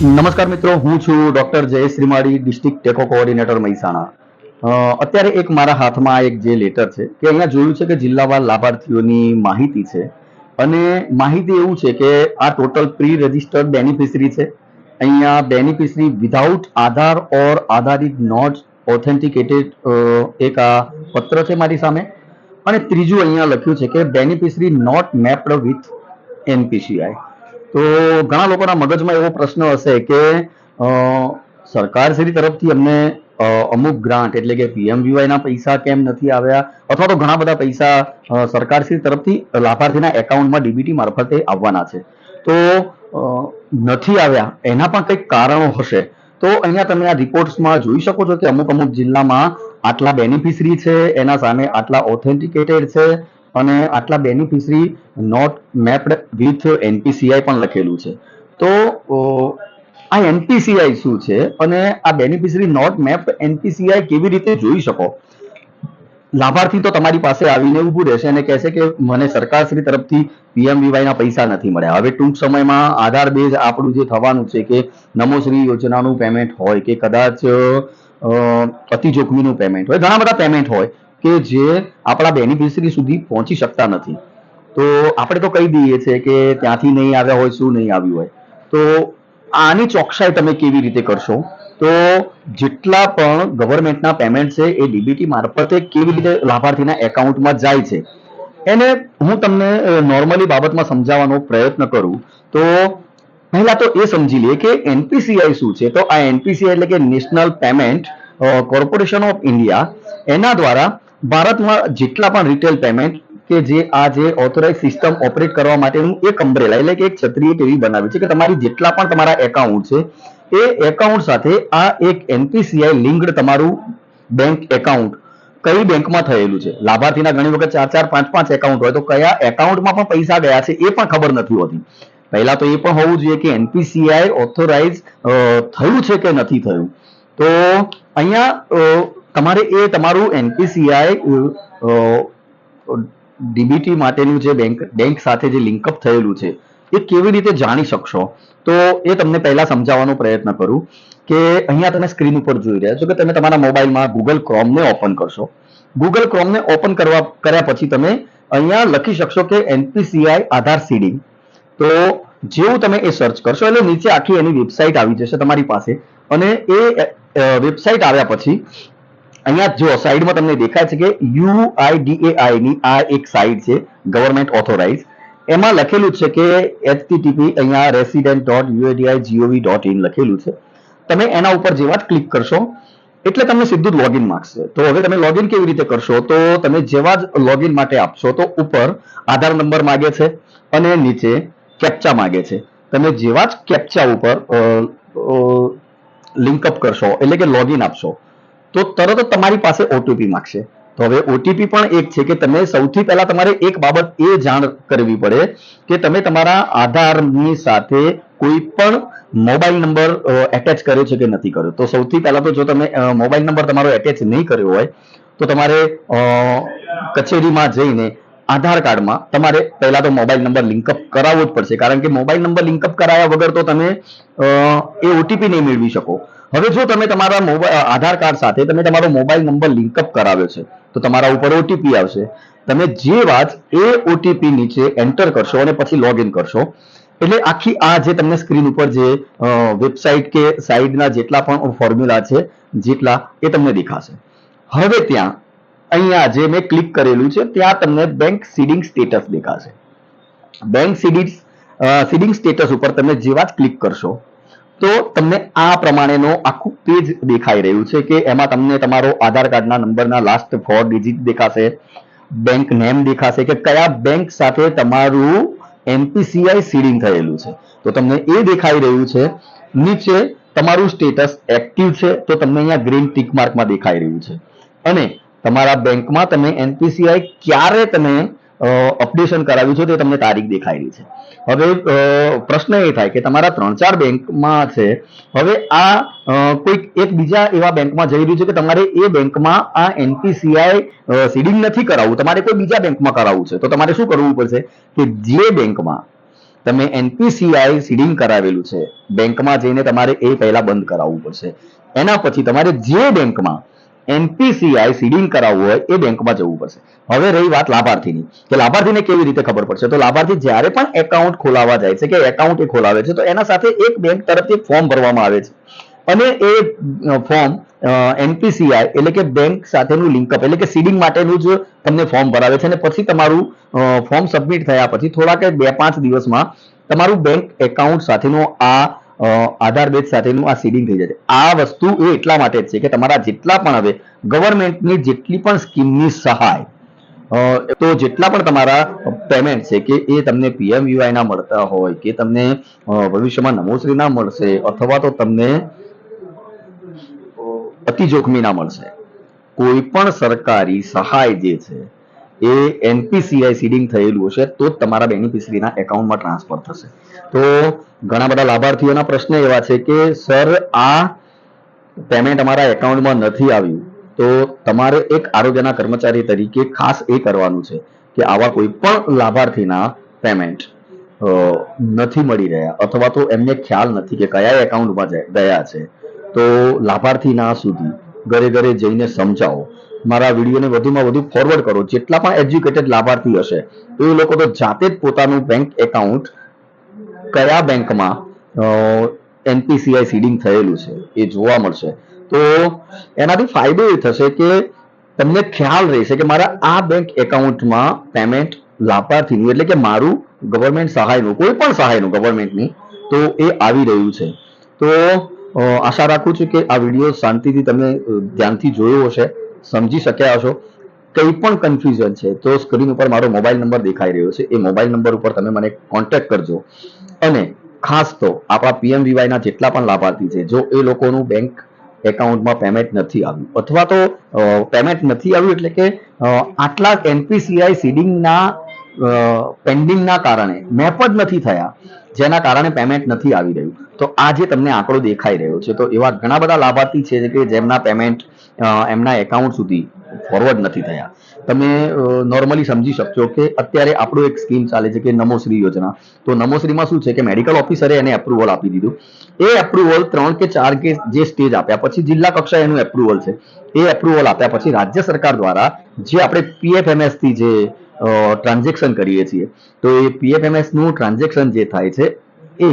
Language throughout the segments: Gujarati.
નમસ્કાર મિત્રો, હું છું ડોક્ટર જયેશ શ્રીમાળી, ડિસ્ટ્રિક્ટ ટેકો કોઓર્ડિનેટર મહેસાણા। અત્યારે એક મારા હાથમાં એક જે લેટર છે કે અહીંયા જોયું છે કે જિલ્લાવાર લાભાર્થીઓની માહિતી છે અને માહિતી એવું છે કે આ ટોટલ પ્રી રજિસ્ટર્ડ બેનિફિશરી છે। અહીંયા બેનિફિશરી વિધાઉટ આધાર ઓર આધારિત નોટ ઓથેન્ટિકેટેડ એક આ પત્ર છે મારી સામે। અને ત્રીજું અહીંયા લખ્યું છે કે beneficiary not mapped with NPCI. તો ઘણા લોકોના મગજમાં એવો પ્રશ્ન હશે કે સરકારશ્રી તરફથી અમને અમુક ગ્રાન્ટ એટલે કે પીએમવીવાય ના પૈસા કેમ નથી આવ્યા, અથવા તો ઘણા બધા પૈસા સરકારશ્રી તરફથી લાભાર્થીના એકાઉન્ટમાં ડીબીટી મારફતે આવવાના છે, તો નથી આવ્યા એના પણ કંઈક કારણો હશે। તો અહીંયા તમે આ રિપોર્ટ્સમાં જોઈ શકો છો કે અમુક અમુક જિલ્લામાં આટલા બેનિફિશરી છે, એના સામે આટલા ઓથેન્ટિકેટેડ છે અને આટલા beneficiary not mapped with NPCI પણ લખેલું છે। તો આ એનપીસીઆઈ શું છે અને આ બેનિફિશરી નોટ મેપ્ડ એનપીસીઆઈ કેવી રીતે જોઈ શકો? લાભાર્થી તો તમારી પાસે આવીને ઊભું રહેશે અને કહેશે કે મને સરકારશ્રી તરફથી પીએમવીવાય ના પૈસા નથી મળ્યા। હવે ટૂંક સમયમાં આધાર બેઝ આપણું જે થવાનું છે કે નમોશ્રી યોજનાનું પેમેન્ટ હોય કે કદાચ અતિ જોખમીનું પેમેન્ટ હોય, ઘણા બધા પેમેન્ટ હોય કે જે આપણા બેનિફિશરી સુધી પહોંચી શકતા નથી। તો આપણે તો કહી દઈએ છીએ કે ત્યાંથી નહીં આવ્યા હોય, શું નહીં આવ્યું હોય। તો આની ચોકસાઈ તમે કેવી રીતે કરશો? તો જેટલા પણ ગવર્મેન્ટના પેમેન્ટ છે એ ડીબીટી મારફતે કેવી રીતે લાભાર્થીના એકાઉન્ટમાં જાય છે એને હું તમને નોર્મલી બાબતમાં સમજાવવાનો પ્રયત્ન કરું। તો પહેલા તો એ સમજી લઈએ કે એનપીસીઆઈ શું છે। તો આ એનપીસીઆઈ એટલે કે national payment corporation of India, એના દ્વારા ભારતમાં જેટલા પણ રિટેલ પેમેન્ટ કે જે આ જે ઓથોરાઇઝ સિસ્ટમ ઓપરેટ કરવા માટેનું એક અમ્બ્રેલા એટલે કે એક છત્રી એવી બનાવી છે કે તમારી જેટલા પણ તમારા એકાઉન્ટ છે એ એકાઉન્ટ સાથે આ એક એનપીસીઆઈ લિંક્ડ તમારું બેંક એકાઉન્ટ કઈ બેંકમાં થયેલું છે। લાભાર્થીના ઘણી વખત 4-4, 5-5 એકાઉન્ટ હોય, તો કયા એકાઉન્ટમાં પણ પૈસા ગયા છે એ પણ ખબર નથી હોતી। પહેલા તો એ પણ હોવું જોઈએ કે એનપીસીઆઈ ઓથોરાઇઝ થયું છે કે નથી થયું। તો અહીંયા તમારે એ તમારું એનપીસીઆઈ ડીબીટી માટેનું જે બેંક સાથે જે લિંકઅપ થયેલું છે એ કેવી રીતે જાણી શકશો? તો એ તમને પહેલા સમજાવવાનો પ્રયત્ન કરું કે અહીંયા તમે સ્ક્રીન ઉપર જોઈ રહ્યા છો કે તમે તમારા મોબાઈલમાં ગૂગલ ક્રોમને ઓપન કરશો। ગૂગલ ક્રોમને ઓપન કર્યા પછી તમે અહીંયા લખી શકશો કે એનપીસીઆઈ આધાર સીડિંગ। તો જેવું તમે એ સર્ચ કરશો એટલે નીચે આખી એની વેબસાઇટ આવી જશે તમારી પાસે, અને એ વેબસાઇટ આવ્યા પછી અહીંયા જો સાઈડમાં તમને દેખાય છે કે યુઆઈડીએઆઈ ની આ એક સાઇટ છે ગવર્મેન્ટ ઓથોરાઇઝ, એમાં લખેલું છે કે http અહીંયા resident.uidi.gov.in લખેલું છે। તમે એના ઉપર જેવા જ ક્લિક કરશો એટલે તમને સીધું જ લોગિન માંગશે। તો હવે તમે લોગિન કેવી રીતે કરશો? તો તમે જેવા જ લોગિન માટે આપશો તો ઉપર આધાર નંબર માંગે છે અને નીચે કેપ્ચા માંગે છે। તમે જેવા જ કેપ્ચા ઉપર લિંકઅપ કરશો એટલે કે લોગિન આપશો તો તરત જ તમારી પાસે ઓટીપી માંગશે। તો હવે ઓટીપી પણ એક છે કે તમે સૌથી પહેલા તમારે એક બાબત એ જાણ કરવી પડે કે તમે તમારા આધારની સાથે કોઈ પણ મોબાઈલ નંબર એટેચ કર્યો છે કે નથી કર્યો। તો સૌથી પહેલા તો જો તમે મોબાઈલ નંબર તમારો એટેચ નહીં કર્યો હોય તો તમારે કચેરીમાં જઈને આધાર કાર્ડમાં તમારે પહેલા તો મોબાઈલ નંબર લિંકઅપ કરાવવો જ પડશે, કારણ કે મોબાઈલ નંબર લિંકઅપ કરાયા વગર તો તમે એ ઓટીપી નહીં મેળવી શકો। હવે જો તમે તમારા આધાર કાર્ડ સાથે તમે તમારો મોબાઈલ નંબર લિંકઅપ કરાવ્યો છે તો તમારા ઉપર ઓટીપી આવશે। તમે જે વાત એ ઓટીપી નીચે એન્ટર કરશો અને પછી લોગિન કરશો એટલે આખી આ જે તમને સ્ક્રીન ઉપર જે વેબસાઇટ કે સાઇટના જેટલા પણ ફોર્મ્યુલા છે જેટલા એ તમને દેખાશે। હવે ત્યાં અહીંયા જે મેં ક્લિક કરેલું છે ત્યાં તમને બેંક સીડિંગ સ્ટેટસ દેખાશે। બેંક સીડિંગ સ્ટેટસ ઉપર તમે જેવા જ ક્લિક કરશો તો તમને આ પ્રમાણેનો આખું પેજ દેખાઈ રહ્યું છે કે એમાં તમને તમારો આધાર કાર્ડના નંબરના લાસ્ટ 4 ડિજિટ દેખાશે, બેંક નેમ દેખાશે કે કયા બેંક સાથે તમારું એનપીસીઆઈ સીડિંગ થયેલું છે તો તમને એ દેખાઈ રહ્યું છે। નીચે તમારું સ્ટેટસ એક્ટિવ છે તો તમને અહીંયા ગ્રીન ટીક માર્કમાં દેખાઈ રહ્યું છે, અને તમારા બેંકમાં તમે એનપીસીઆઈ ક્યારે તમે અપડેશન કરાવ્યું છે તે તમને તારીખ દેખાઈ રહી છે। હવે પ્રશ્ન એ થાય કે તમારા 3-4 બેંકમાં છે, હવે આ કોઈક એક બીજા એવા બેંકમાં જઈ રહ્યું છે કે તમારે એ બેંકમાં આ એનપીસીઆઈ સીડિંગ નથી કરાવવું, તમારે કોઈ બીજા બેંકમાં કરાવવું છે, તો તમારે શું કરવું પડશે કે જે બેંકમાં તમે એનપીસીઆઈ સીડિંગ કરાવેલું છે, બેંકમાં જઈને તમારે એ પહેલા બંધ કરાવવું પડશે. એના પછી તમારે જે બેંકમાં એનપીસીઆઈ સીડિંગ કરાવવું હોય એ બેંકમાં જવું પડશે. હવે રહી વાત લાભાર્થીની, કે લાભાર્થીને કેવી રીતે ખબર પડશે? તો લાભાર્થી જ્યારે પણ એકાઉન્ટ ખોલાવવા જાય છે કે એકાઉન્ટ એ ખોલાવે છે, તો એના સાથે એક બેંક તરફથી ફોર્મ ભરવામાં આવે છે, અને એ ફોર્મ એનપીસીઆઈ એટલે કે બેંક સાથેનું લિંકઅપ એટલે કે સીડિંગ માટેનું જ તમને ફોર્મ ભરાવે છે. અને પછી તમારું ફોર્મ સબમિટ થયા પછી થોડા કે 2-5 દિવસમાં તમારું બેંક એકાઉન્ટ સાથેનું આધાર બેઝ સાથેનું આ સીડિંગ થઈ જશે. આ વસ્તુ એ એટલા માટે જ છે કે તમારા જેટલા પણ હવે ગવર્મેન્ટની જેટલી પણ સ્કીમની સહાય, તો જેટલા પણ તમારા પેમેન્ટ છે કે એ તમને પીએમયુઆઈ ના મળતા હોય કે તમને ભવિષ્યમાં નમોશ્રી ના મળશે, અથવા તો તમને અતિ જોખમી ના મળશે, કોઈ પણ સરકારી સહાય જે છે એ એનપીસીઆઈ સીડિંગ થયેલું હશે તો જ તમારા બેનિફિશરીના એકાઉન્ટમાં ટ્રાન્સફર થશે. તો ઘણા બધા લાભાર્થીઓના પ્રશ્ન એવા છે કે સર આ પેમેન્ટ અમારા એકાઉન્ટમાં નથી આવ્યું, તો તમારે એક આરોગ્યના કર્મચારી તરીકે ખાસ એ કરવાનું છે કે આવા કોઈ પણ લાભાર્થીના પેમેન્ટ નથી મળી રહ્યા, અથવા તો એમને ખ્યાલ નથી કે કયા એકાઉન્ટમાં ગયા છે, તો લાભાર્થીના સુધી ઘરે ઘરે જઈને સમજાવો. મારા વિડીયોને વધુમાં વધુ ફોરવર્ડ કરો. જેટલા પણ એજ્યુકેટેડ લાભાર્થી હશે એ લોકો તો જાતે જ પોતાનું બેંક એકાઉન્ટ કયા બેંકમાં એનપીસીઆઈ સીડિંગ થયેલું છે એ જોવા મળશે. તો એનાથી ફાયદો એ થશે કે તમને ખ્યાલ રહેશે કે મારા આ બેંક એકાઉન્ટમાં પેમેન્ટ લાભાર્થીનું એટલે કે મારું ગવર્મેન્ટ સહાયનું, કોઈ પણ સહાયનું ગવર્મેન્ટની, તો એ આવી રહ્યું છે. તો આશા રાખું છું કે આ વિડીયો શાંતિથી તમે ધ્યાનથી જોયો હશે, સમજી શક્યા હશો. કંઈ પણ કન્ફ્યુઝન છે તો સ્ક્રીન ઉપર મારો મોબાઈલ નંબર દેખાઈ રહ્યો છે, એ મોબાઈલ નંબર ઉપર તમે મને કોન્ટેક્ટ કરજો. અને ખાસ તો આપણા પીએમવીવાય ના જેટલા પણ લાભાર્થી છે, જો એ લોકોનું બેંક એકાઉન્ટમાં પેમેન્ટ નથી આવ્યું, અથવા તો પેમેન્ટ નથી આવ્યું એટલે કે આટલા એનપીસીઆઈ સીડિંગના પેન્ડિંગના કારણે મેપ જ નથી થયા, જેના કારણે પેમેન્ટ નથી આવી રહ્યું, તો આ જે તમને આંકડો દેખાઈ રહ્યો છે, તો એવા ઘણા બધા લાભાર્થી છે કે જેમના પેમેન્ટ એમના એકાઉન્ટ સુધી ફોરવર્ડ નથી થયા. તમે નોર્મલી સમજી શકશો કે અત્યારે આપણું એક સ્કીમ ચાલે છે કે નમોશ્રી યોજના. તો નમોશ્રીમાં શું છે કે મેડિકલ ઓફિસરે એને એપ્રુવલ આપી દીધું. એ એપ્રુવલ 3 કે 4 કે જે સ્ટેજ આપ્યા પછી જિલ્લા કક્ષાએ એનું એપ્રુવલ છે. એ એપ્રુવલ આપ્યા પછી રાજ્ય સરકાર દ્વારા જે આપણે પીએફએમએસ થી જે ટ્રાન્ઝેક્શન કરીએ છીએ, તો એ પીએફએમએસ નું ટ્રાન્ઝેક્શન જે થાય છે એ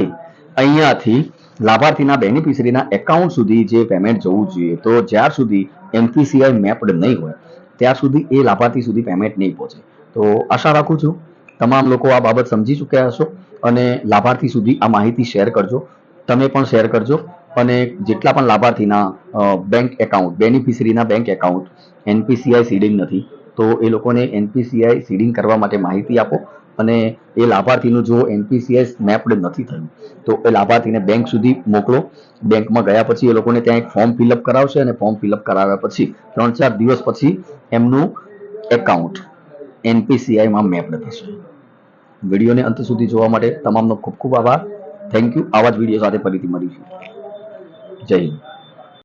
અહીંયાથી લાભાર્થીના બેનિફિશરીના એકાઉન્ટ સુધી જે પેમેન્ટ જવું જોઈએ, તો જ્યાર સુધી એનપીસીઆઈ મેપ્ડ નહીં હોય ત્યાં સુધી એ લાભાર્થી સુધી પેમેન્ટ નહીં પહોંચે. તો આશા રાખું છું તમામ લોકો આ બાબત સમજી ચૂક્યા હશો, અને લાભાર્થી સુધી આ માહિતી શેર કરજો. તમે પણ શેર કરજો. અને જેટલા પણ લાભાર્થીના બેંક એકાઉન્ટ, બેનિફિશરીના બેંક એકાઉન્ટ એનપીસીઆઈ સીડિંગ નથી, તો એ લોકોને એનપીસીઆઈ સીડિંગ કરવા માટે માહિતી આપો. અને એ લાભાર્થીનું જો એનપીસીઆઈ મેપ્ડ નથી થયું તો એ લાભાર્થીને બેંક સુધી મોકલો. બેંકમાં ગયા પછી એ લોકોને ત્યાં એક ફોર્મ ફિલઅપ કરાવશે, અને ફોર્મ ફિલઅપ કરાવ્યા પછી 3-4 દિવસ પછી એમનું એકાઉન્ટ એનપીસીઆઈમાં મેપ્ડ થશે. વિડીયોને અંત સુધી જોવા માટે તમામનો ખૂબ ખૂબ આભાર. Thank you. આવા જ વિડીયો સાથે ફરીથી મળીશું. જય હિન્દ.